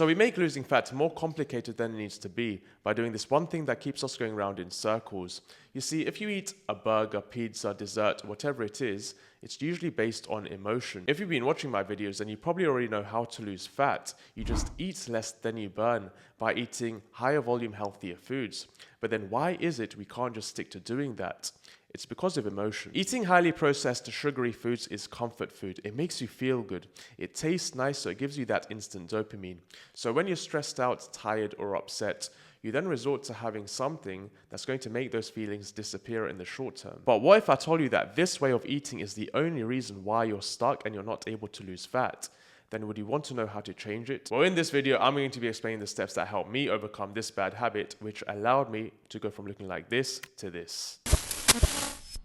So we make losing fat more complicated than it needs to be by doing this one thing that keeps us going round in circles. You see, if you eat a burger, pizza, dessert, whatever it is, it's usually based on emotion. If you've been watching my videos, then you probably already know how to lose fat. You just eat less than you burn by eating higher volume, healthier foods. But then why is it we can't just stick to doing that? It's because of emotion. Eating highly processed sugary foods is comfort food. It makes you feel good. It tastes nice, so it gives you that instant dopamine. So when you're stressed out, tired, or upset, you then resort to having something that's going to make those feelings disappear in the short term. But what if I told you that this way of eating is the only reason why you're stuck and you're not able to lose fat? Then would you want to know how to change it? Well, in this video, I'm going to be explaining the steps that helped me overcome this bad habit, which allowed me to go from looking like this to this.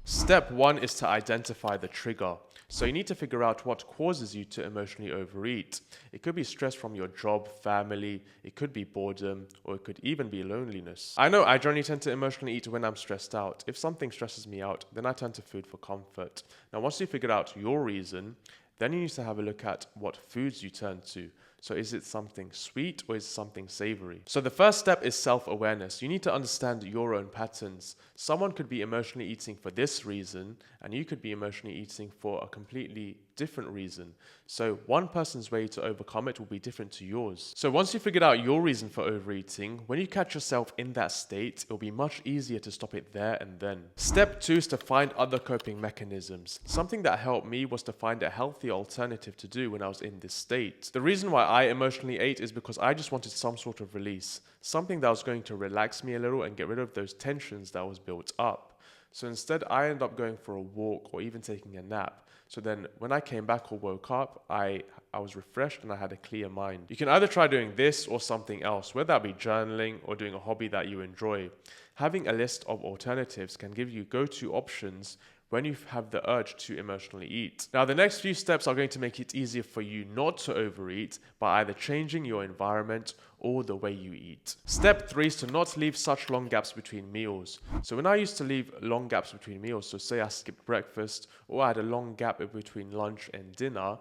Step 1 is to identify the trigger. So you need to figure out what causes you to emotionally overeat. It could be stress from your job, family, it could be boredom, or it could even be loneliness. I know I generally tend to emotionally eat when I'm stressed out. If something stresses me out, then I turn to food for comfort. Now, once you figured out your reason, then you need to have a look at what foods you turn to. So is it something sweet or is it something savory? So the first step is self-awareness. You need to understand your own patterns. Someone could be emotionally eating for this reason, and you could be emotionally eating for a completely different reason. So one person's way to overcome it will be different to yours. So once you figured out your reason for overeating, when you catch yourself in that state, it'll be much easier to stop it there and then. Step 2 is to find other coping mechanisms. Something that helped me was to find a healthy alternative to do when I was in this state. The reason why I emotionally ate is because I just wanted some sort of release, something that was going to relax me a little and get rid of those tensions that was built up. So instead, I ended up going for a walk or even taking a nap. So then when I came back or woke up, I was refreshed and I had a clear mind. You can either try doing this or something else, whether that be journaling or doing a hobby that you enjoy. Having a list of alternatives can give you go-to options when you have the urge to emotionally eat. Now, the next few steps are going to make it easier for you not to overeat by either changing your environment or the way you eat. Step 3 is to not leave such long gaps between meals. So when I used to leave long gaps between meals, so say I skipped breakfast or I had a long gap in between lunch and dinner,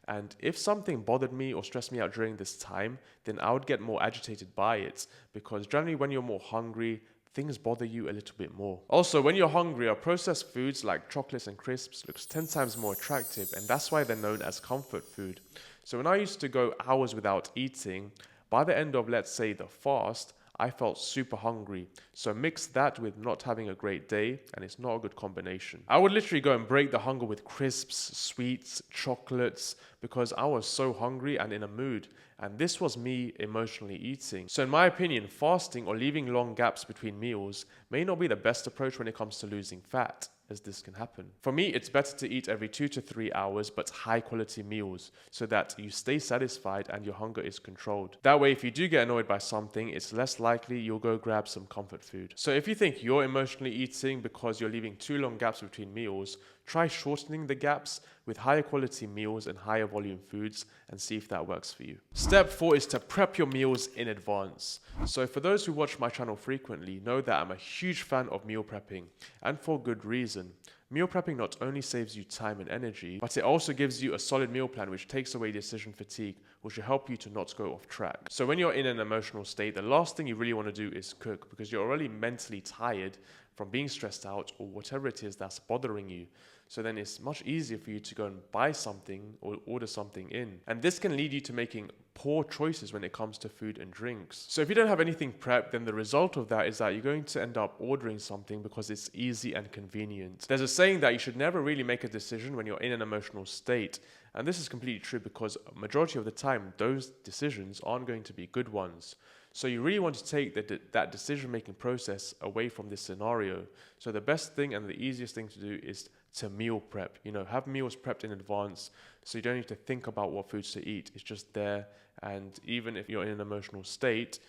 and if something bothered me or stressed me out during this time, then I would get more agitated by it, because generally when you're more hungry, things bother you a little bit more. Also, when you're hungrier, processed foods like chocolates and crisps looks 10 times more attractive, and that's why they're known as comfort food. So when I used to go hours without eating, by the end of, let's say, the fast, I felt super hungry. So mix that with not having a great day, and it's not a good combination. I would literally go and break the hunger with crisps, sweets, chocolates, because I was so hungry and in a mood. And this was me emotionally eating. So in my opinion, fasting or leaving long gaps between meals may not be the best approach when it comes to losing fat, as this can happen. For me, it's better to eat every 2 to 3 hours, but high quality meals, so that you stay satisfied and your hunger is controlled. That way, if you do get annoyed by something, it's less likely you'll go grab some comfort food. So if you think you're emotionally eating because you're leaving too long gaps between meals, try shortening the gaps with higher quality meals and higher volume foods and see if that works for you. Step 4 is to prep your meals in advance. So for those who watch my channel frequently know that I'm a huge fan of meal prepping, and for good reason. Meal prepping not only saves you time and energy, but it also gives you a solid meal plan which takes away decision fatigue, which will help you to not go off track. So when you're in an emotional state, the last thing you really want to do is cook, because you're already mentally tired from being stressed out or whatever it is that's bothering you. So then it's much easier for you to go and buy something or order something in. And this can lead you to making poor choices when it comes to food and drinks. So if you don't have anything prepped, then the result of that is that you're going to end up ordering something because it's easy and convenient. There's a saying that you should never really make a decision when you're in an emotional state. And this is completely true, because majority of the time, those decisions aren't going to be good ones. So you really want to take that decision-making process away from this scenario. So the best thing and the easiest thing to do is to meal prep. Have meals prepped in advance, so you don't need to think about what foods to eat. It's just there, and even if you're in an emotional state,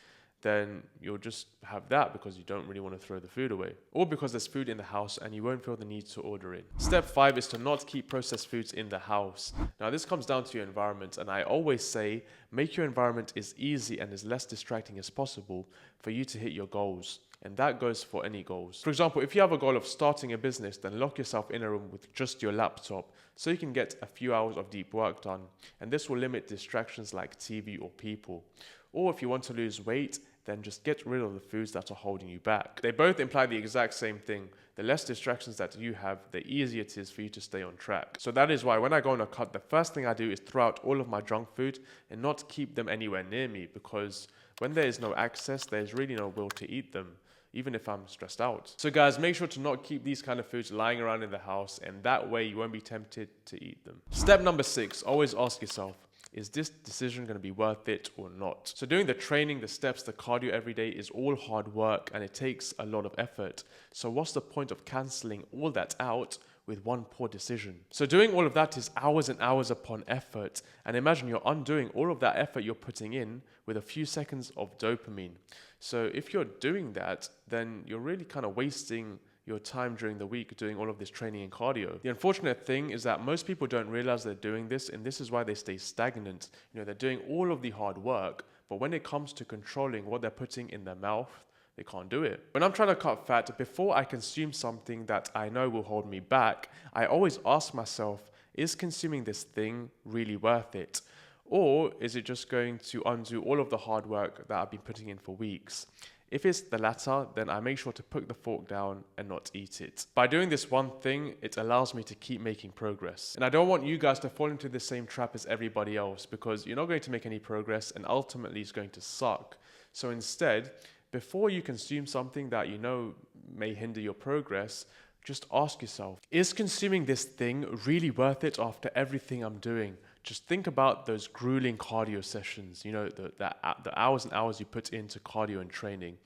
then you'll just have that because you don't really want to throw the food away, or because there's food in the house and you won't feel the need to order it. Step 5 is to not keep processed foods in the house. Now this comes down to your environment, and I always say Make your environment as easy and as less distracting as possible for you to hit your goals. And that goes for any goals. For example, if you have a goal of starting a business, then lock yourself in a room with just your laptop so you can get a few hours of deep work done. And this will limit distractions like TV or people. Or if you want to lose weight, then just get rid of the foods that are holding you back. They both imply the exact same thing. The less distractions that you have, the easier it is for you to stay on track. So that is why when I go on a cut, the first thing I do is throw out all of my junk food and not keep them anywhere near me, because when there is no access, there's really no will to eat them, even if I'm stressed out. So guys, make sure to not keep these kind of foods lying around in the house, and that way you won't be tempted to eat them. Step number 6, always ask yourself, is this decision going to be worth it or not? So doing the training, the steps, the cardio every day is all hard work and it takes a lot of effort. So what's the point of cancelling all that out with one poor decision? So doing all of that is hours and hours upon effort. And imagine you're undoing all of that effort you're putting in with a few seconds of dopamine. So if you're doing that, then you're really kind of wasting your time during the week doing all of this training and cardio. The unfortunate thing is that most people don't realize they're doing this, and this is why they stay stagnant. They're doing all of the hard work, but when it comes to controlling what they're putting in their mouth, they can't do it. When I'm trying to cut fat, before I consume something that I know will hold me back, I always ask myself, is consuming this thing really worth it? Or is it just going to undo all of the hard work that I've been putting in for weeks? If it's the latter, then I make sure to put the fork down and not eat it. By doing this one thing, it allows me to keep making progress. And I don't want you guys to fall into the same trap as everybody else, because you're not going to make any progress and ultimately it's going to suck. So instead, before you consume something that you know may hinder your progress, just ask yourself, is consuming this thing really worth it after everything I'm doing? Just think about those grueling cardio sessions, the hours and hours you put into cardio and training.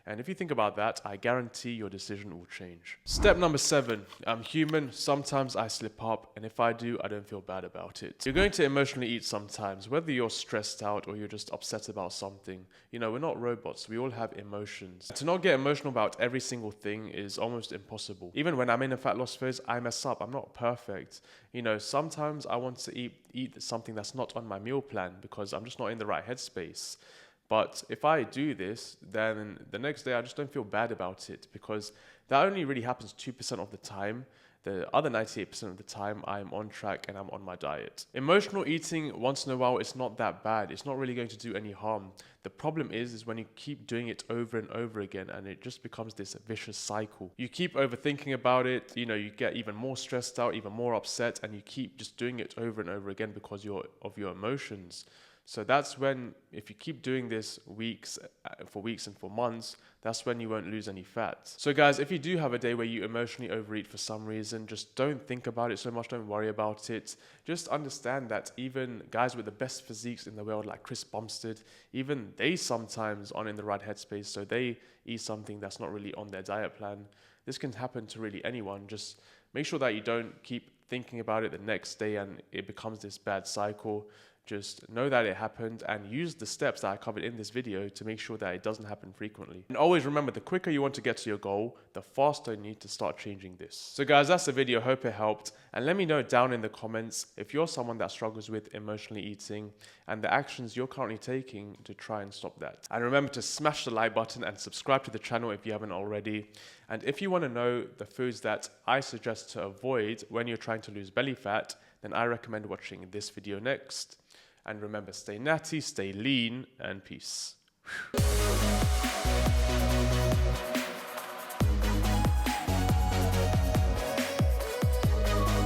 And if you think about that, I guarantee your decision will change. Step number 7, I'm human. Sometimes I slip up, and if I do, I don't feel bad about it. You're going to emotionally eat sometimes, whether you're stressed out or you're just upset about something. We're not robots. We all have emotions. To not get emotional about every single thing is almost impossible. Even when I'm in a fat loss phase, I mess up. I'm not perfect. Sometimes I want to eat something that's not on my meal plan because I'm just not in the right headspace. But if I do this, then the next day I just don't feel bad about it, because that only really happens 2% of the time. The other 98% of the time, I'm on track and I'm on my diet. Emotional eating once in a while is not that bad. It's not really going to do any harm. The problem is when you keep doing it over and over again, and it just becomes this vicious cycle. You keep overthinking about it, you get even more stressed out, even more upset, and you keep just doing it over and over again because of your emotions. So that's when, if you keep doing this for weeks and for months, that's when you won't lose any fat. So guys, if you do have a day where you emotionally overeat for some reason, just don't think about it so much, don't worry about it. Just understand that even guys with the best physiques in the world, like Chris Bumstead, even they sometimes aren't in the right headspace, so they eat something that's not really on their diet plan. This can happen to really anyone. Just make sure that you don't keep thinking about it the next day and it becomes this bad cycle. Just know that it happened and use the steps that I covered in this video to make sure that it doesn't happen frequently. And always remember, the quicker you want to get to your goal, the faster you need to start changing this. So guys, that's the video. Hope it helped. And let me know down in the comments if you're someone that struggles with emotionally eating and the actions you're currently taking to try and stop that. And remember to smash the like button and subscribe to the channel if you haven't already. And if you want to know the foods that I suggest to avoid when you're trying to lose belly fat, then I recommend watching this video next. And remember, stay natty, stay lean, and peace. Whew.